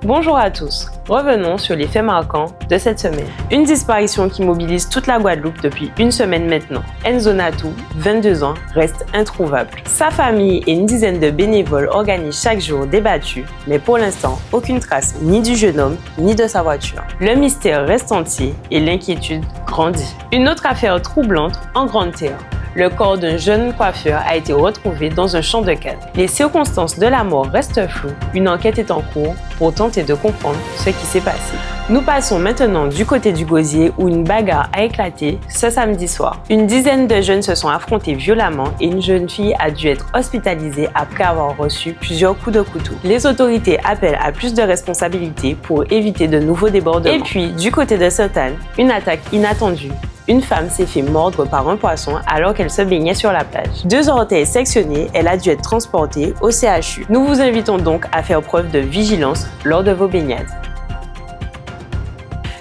Bonjour à tous, revenons sur les faits marquants de cette semaine. Une disparition qui mobilise toute la Guadeloupe depuis une semaine maintenant. Enzo Natou, 22 ans, reste introuvable. Sa famille et une dizaine de bénévoles organisent chaque jour des battues, mais pour l'instant, aucune trace ni du jeune homme ni de sa voiture. Le mystère reste entier et l'inquiétude grandit. Une autre affaire troublante en Grande-Terre. Le corps d'un jeune coiffeur a été retrouvé dans un champ de canne. Les circonstances de la mort restent floues. Une enquête est en cours pour tenter de comprendre ce qui s'est passé. Nous passons maintenant du côté du Gosier où une bagarre a éclaté ce samedi soir. Une dizaine de jeunes se sont affrontés violemment et une jeune fille a dû être hospitalisée après avoir reçu plusieurs coups de couteau. Les autorités appellent à plus de responsabilités pour éviter de nouveaux débordements. Et puis, du côté de Sainte-Anne, une attaque inattendue. Une femme s'est fait mordre par un poisson alors qu'elle se baignait sur la plage. 2 orteils sectionnés, elle a dû être transportée au CHU. Nous vous invitons donc à faire preuve de vigilance lors de vos baignades.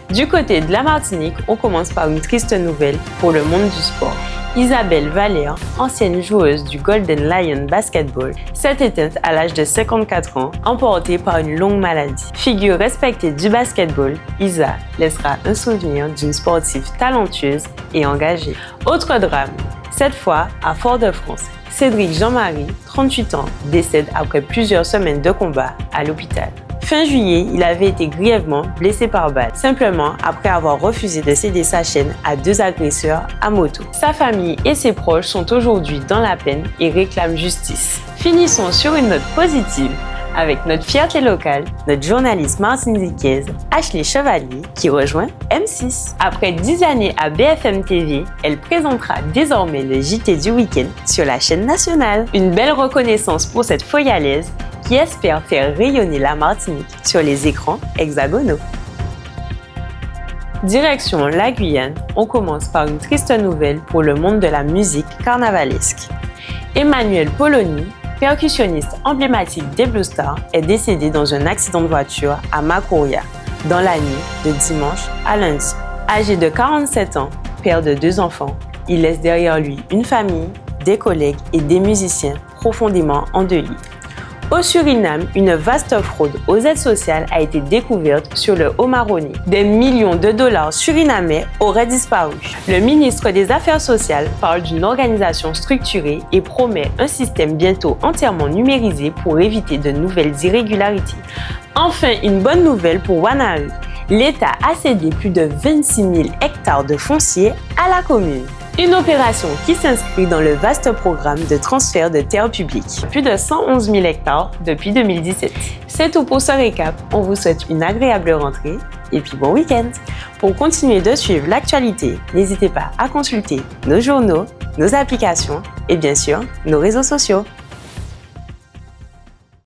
Du côté de la Martinique, on commence par une triste nouvelle pour le monde du sport. Isabelle Valère, ancienne joueuse du Golden Lion Basketball, s'est éteinte à l'âge de 54 ans, emportée par une longue maladie. Figure respectée du basketball, Isa laissera un souvenir d'une sportive talentueuse et engagée. Autre drame, cette fois à Fort-de-France. Cédric Jean-Marie, 38 ans, décède après plusieurs semaines de combat à l'hôpital. Fin juillet, il avait été grièvement blessé par balle, simplement après avoir refusé de céder sa chaîne à 2 agresseurs à moto. Sa famille et ses proches sont aujourd'hui dans la peine et réclament justice. Finissons sur une note positive avec notre fierté locale, notre journaliste martiniquaise Ashley Chevalier qui rejoint M6. Après 10 années à BFM TV, elle présentera désormais le JT du week-end sur la chaîne nationale. Une belle reconnaissance pour cette foyalaise qui espère faire rayonner la Martinique sur les écrans hexagonaux. Direction la Guyane, on commence par une triste nouvelle pour le monde de la musique carnavalesque. Emmanuel Polony, percussionniste emblématique des Blue Stars, est décédé dans un accident de voiture à Makouria, dans la nuit de dimanche à lundi. Âgé de 47 ans, père de 2 enfants, il laisse derrière lui une famille, des collègues et des musiciens profondément endeuillés. Au Suriname, une vaste fraude aux aides sociales a été découverte sur le Haut-Maroni. Des millions de dollars surinamais auraient disparu. Le ministre des Affaires sociales parle d'une organisation structurée et promet un système bientôt entièrement numérisé pour éviter de nouvelles irrégularités. Enfin, une bonne nouvelle pour Wanahue. L'État a cédé plus de 26 000 hectares de foncier à la commune. Une opération qui s'inscrit dans le vaste programme de transfert de terres publiques. Plus de 111 000 hectares depuis 2017. C'est tout pour ce récap. On vous souhaite une agréable rentrée et puis bon week-end. Pour continuer de suivre l'actualité, n'hésitez pas à consulter nos journaux, nos applications et bien sûr nos réseaux sociaux.